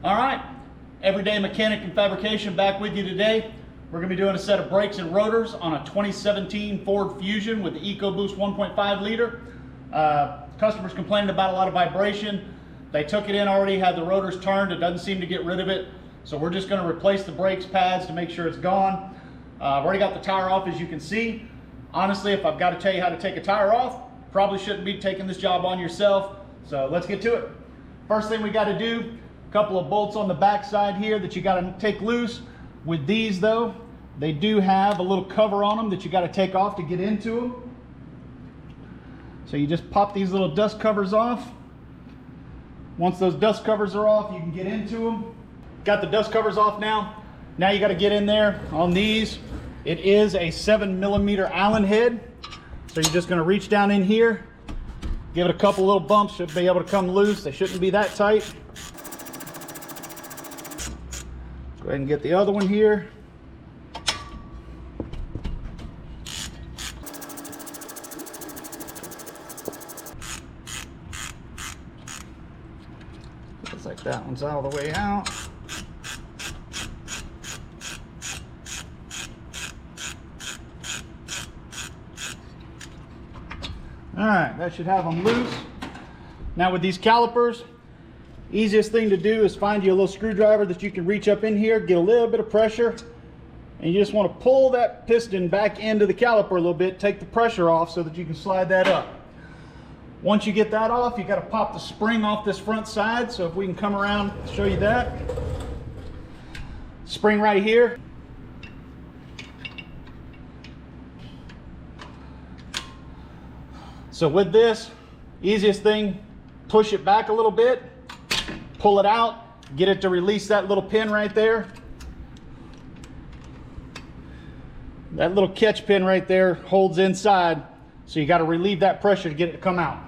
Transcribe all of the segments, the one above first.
All right, everyday mechanic and fabrication back with you today. We're going to be doing a set of brakes and rotors on a 2017 Ford Fusion with the Ecoboost 1.5 liter. Customers complaining about a lot of vibration. They took it in already, had the rotors turned. It doesn't seem to get rid of it. So we're just going to replace the brakes pads to make sure it's gone. I've already got the tire off, as you can see. Honestly, if I've got to tell you how to take a tire off, probably shouldn't be taking this job on yourself. So let's get to it. First thing we got to do, a couple of bolts on the back side here that you got to take loose. With these though, they do have a little cover on them that you got to take off to get into them. So you just pop these little dust covers off. Once those dust covers are off, you can get into them. Got the dust covers off now. Now you got to get in there on these. It is a 7mm Allen head. So you're just going to reach down in here, give it a couple little bumps, should be able to come loose. They shouldn't be that tight. Go ahead and get the other one here. Looks like that one's all the way out. All right, that should have them loose. Now with these calipers, easiest thing to do is find you a little screwdriver that you can reach up in here, get a little bit of pressure, and you just want to pull that piston back into the caliper a little bit, take the pressure off so that you can slide that up. Once you get that off, you got to pop the spring off this front side. So if we can come around, show you that. Spring right here. So with this, easiest thing, push it back a little bit, pull it out, get it to release that little pin right there. That little catch pin right there holds inside, so you got to relieve that pressure to get it to come out.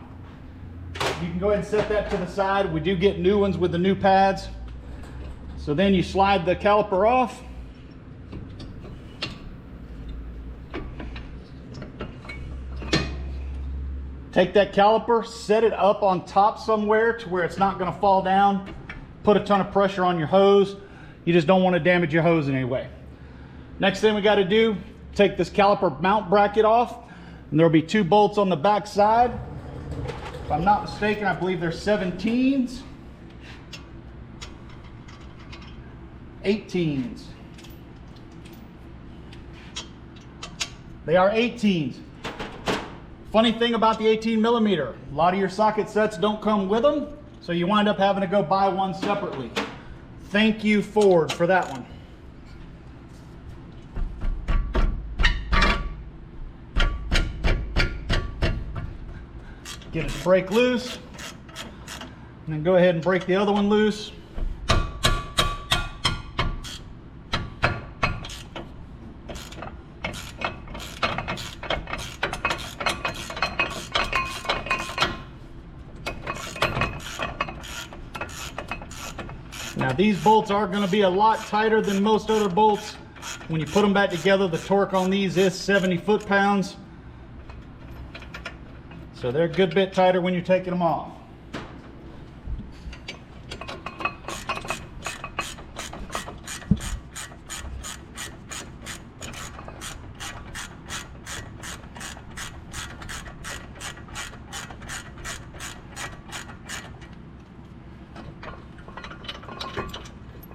You can go ahead and set that to the side. We do get new ones with the new pads. So then you slide the caliper off. Take that caliper, set it up on top somewhere to where it's not going to fall down. Put a ton of pressure on your hose. You just don't want to damage your hose in any way. Next thing we got to do, take this caliper mount bracket off, and there'll be two bolts on the back side. If I'm not mistaken, I believe they're 17s. 18s. They are 18s. Funny thing about the 18mm, a lot of your socket sets don't come with them, so you wind up having to go buy one separately. Thank you, Ford, for that one. Get it to break loose, and then go ahead and break the other one loose. Now these bolts are going to be a lot tighter than most other bolts. When you put them back together, the torque on these is 70 foot-pounds. So they're a good bit tighter when you're taking them off.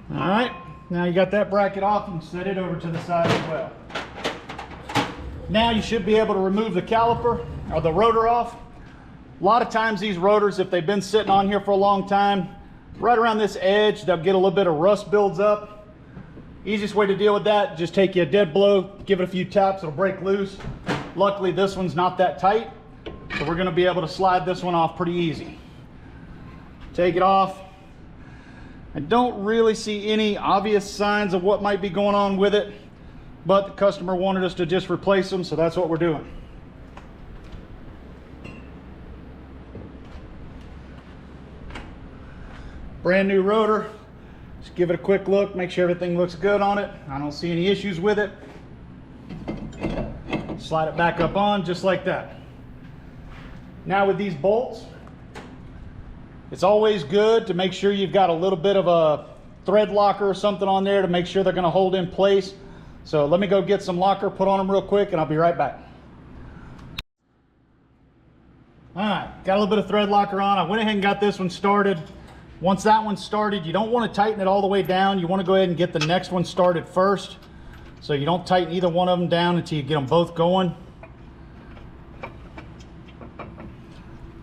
All right, now you got that bracket off, you can set it over to the side as well. Now you should be able to remove the caliper or the rotor off. A lot of times these rotors, if they've been sitting on here for a long time, right around this edge, they'll get a little bit of rust builds up. Easiest way to deal with that, just take you a dead blow, give it a few taps, it'll break loose. Luckily this one's not that tight, so we're gonna be able to slide this one off pretty easy. Take it off. I don't really see any obvious signs of what might be going on with it, but the customer wanted us to just replace them, so that's what we're doing. Brand new rotor. Just give it a quick look, make sure everything looks good on it. I don't see any issues with it. Slide it back up on just like that. Now with these bolts, It's always good to make sure you've got a little bit of a thread locker or something on there to make sure they're going to hold in place. So let me go get some locker, put on them real quick, and I'll be right back. All right, got a little bit of thread locker on. I went ahead and got this one started. Once that one's started, you don't want to tighten it all the way down. You want to go ahead and get the next one started first. So you don't tighten either one of them down until you get them both going.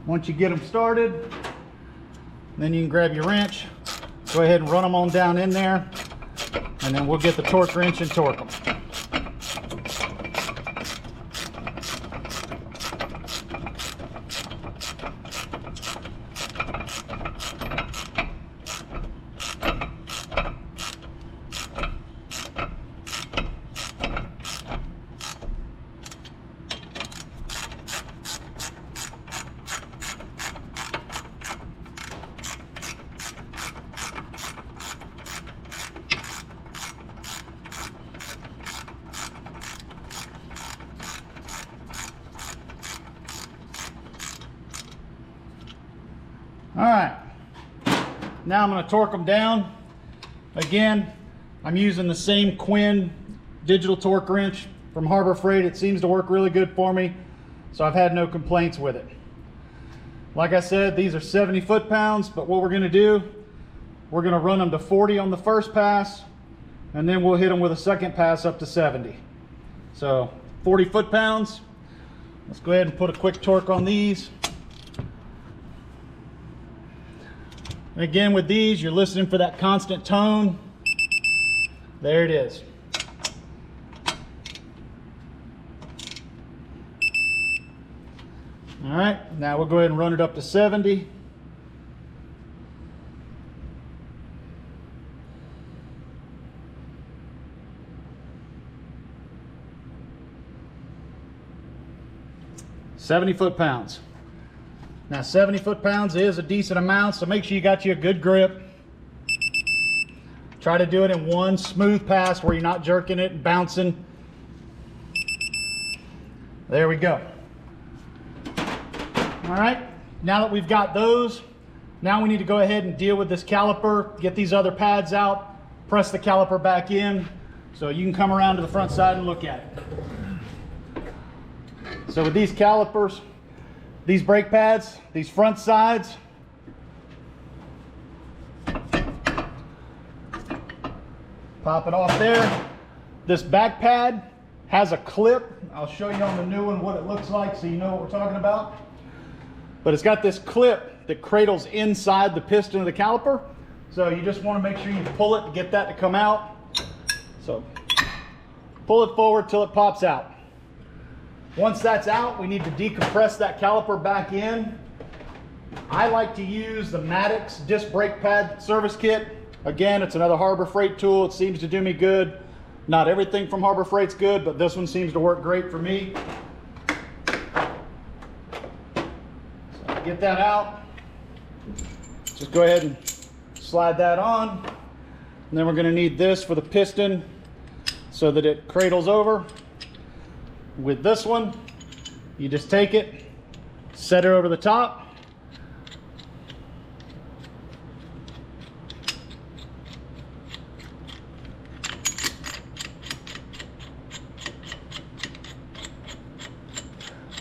Once you get them started, then you can grab your wrench, go ahead and run them on down in there, and then we'll get the torque wrench and torque them. All right, now I'm going to torque them down. Again, I'm using the same Quinn digital torque wrench from Harbor Freight. It seems to work really good for me, so I've had no complaints with it. Like I said, these are 70 foot-pounds, but what we're going to do, we're going to run them to 40 on the first pass, and then we'll hit them with a second pass up to 70. So 40 foot-pounds. Let's go ahead and put a quick torque on these. And again, with these, you're listening for that constant tone. There it is. All right, now we'll go ahead and run it up to 70. $70 foot-pounds. Now 70 foot-pounds is a decent amount, so make sure you got you a good grip. Try to do it in one smooth pass where you're not jerking it and bouncing. There we go. All right, now that we've got those, now we need to go ahead and deal with this caliper, get these other pads out, press the caliper back in so you can come around to the front side and look at it. So with these calipers, these brake pads, these front sides, pop it off there. This back pad has a clip. I'll show you on the new one what it looks like so you know what we're talking about. But it's got this clip that cradles inside the piston of the caliper. So you just want to make sure you pull it to get that to come out. So pull it forward till it pops out. Once that's out, we need to decompress that caliper back in. I like to use the MADDOX disc brake pad service kit. Again, it's another Harbor Freight tool. It seems to do me good. Not everything from Harbor Freight's good, but this one seems to work great for me. So get that out. Just go ahead and slide that on. And then we're going to need this for the piston so that it cradles over. With this one, you just take it, set it over the top.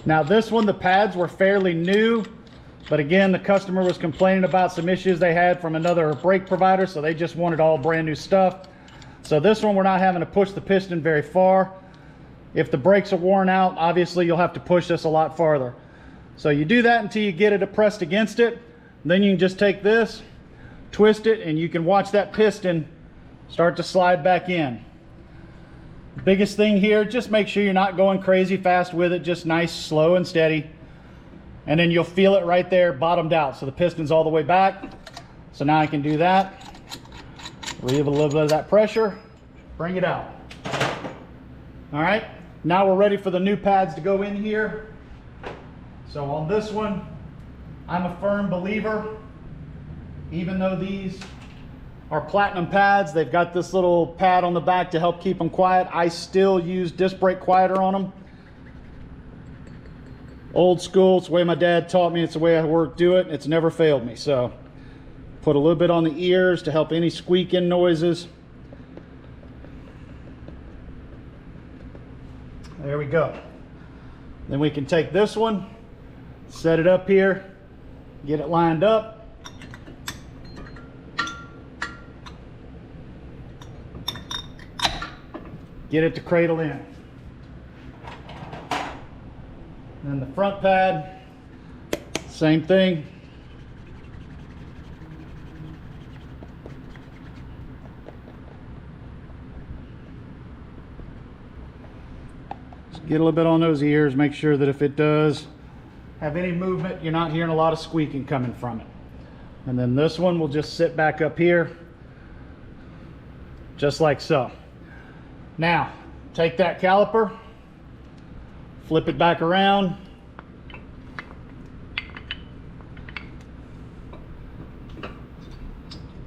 Now this one, the pads were fairly new, but again, the customer was complaining about some issues they had from another brake provider, so they just wanted all brand new stuff. So this one, we're not having to push the piston very far. If the brakes are worn out, obviously you'll have to push this a lot farther. So you do that until you get it pressed against it. Then you can just take this, twist it, and you can watch that piston start to slide back in. The biggest thing here, just make sure you're not going crazy fast with it, just nice, slow and steady. And then you'll feel it right there bottomed out. So the piston's all the way back. So now I can do that. Relieve a little bit of that pressure, bring it out. All right. Now we're ready for the new pads to go in here. So on this one, I'm a firm believer, even though these are platinum pads, they've got this little pad on the back to help keep them quiet. I still use disc brake quieter on them. Old school, it's the way my dad taught me, it's the way I do it. It's never failed me. So put a little bit on the ears to help any squeaking noises. There we go. Then we can take this one, set it up here, get it lined up. Get it to cradle in. Then the front pad, same thing. Just get a little bit on those ears, make sure that if it does have any movement, you're not hearing a lot of squeaking coming from it. And then this one will just sit back up here, just like so. Now, take that caliper, flip it back around.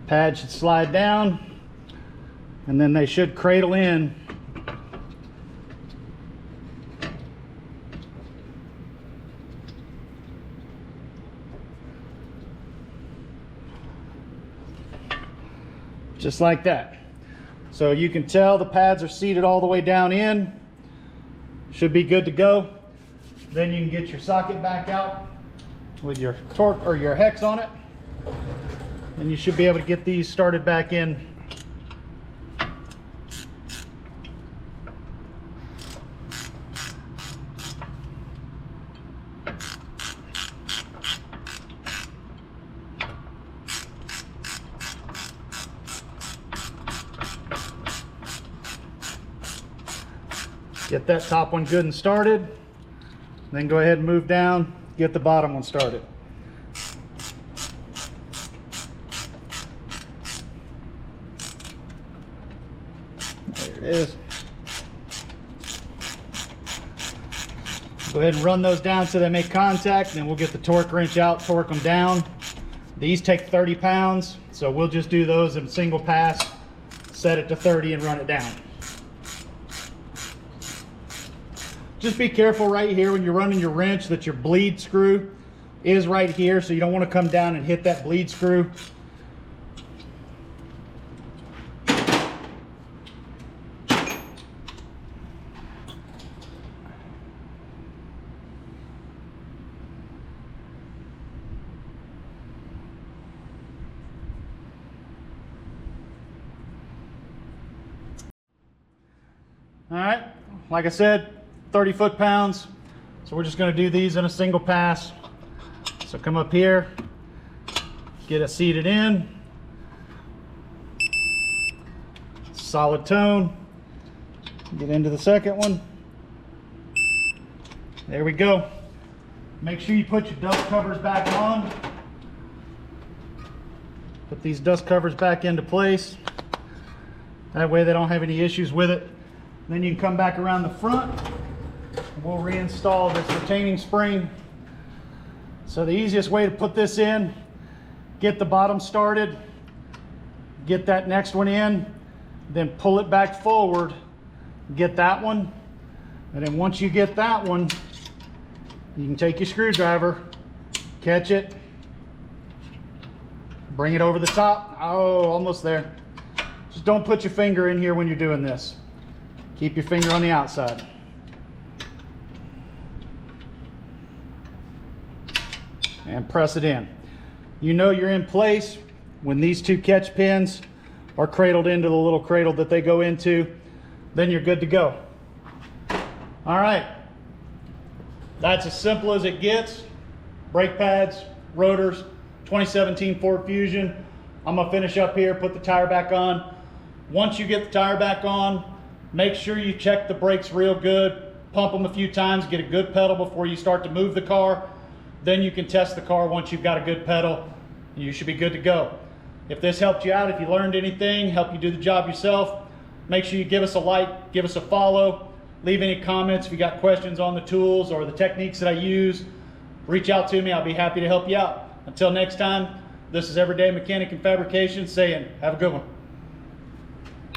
Pad should slide down, and then they should cradle in. Just like that. So you can tell the pads are seated all the way down in. Should be good to go. Then you can get your socket back out with your torque or your hex on it. And you should be able to get these started back in. Get that top one good and started. Then go ahead and move down, get the bottom one started. There it is. Go ahead and run those down so they make contact, and then we'll get the torque wrench out, torque them down. These take 30 pounds, so we'll just do those in a single pass, set it to 30 and run it down. Just be careful right here when you're running your wrench that your bleed screw is right here, so you don't want to come down and hit that bleed screw. All right, like I said, 30 foot-pounds. So we're just going to do these in a single pass. So come up here, get it seated in. Solid tone. Get into the second one. There we go. Make sure you put your dust covers back on. Put these dust covers back into place. That way they don't have any issues with it. Then you can come back around the front. We'll reinstall this retaining spring. So the easiest way to put this in, get the bottom started, get that next one in, then pull it back forward, get that one, and then once you get that one, you can take your screwdriver, catch it, bring it over the top. Oh, almost there. Just don't put your finger in here when you're doing this. Keep your finger on the outside. And press it in. You know you're in place when these two catch pins are cradled into the little cradle that they go into. Then you're good to go. All right, that's as simple as it gets. Brake pads, rotors, 2017 Ford Fusion. I'm gonna finish up here, put the tire back on. Once you get the tire back on, make sure you check the brakes real good, pump them a few times, get a good pedal before you start to move the car. Then you can test the car once you've got a good pedal. You should be good to go. If this helped you out, if you learned anything, help you do the job yourself, make sure you give us a like, give us a follow, leave any comments if you got questions on the tools or the techniques that I use. Reach out to me, I'll be happy to help you out. Until next time, this is Everyday Mechanic and Fabrication saying, have a good one.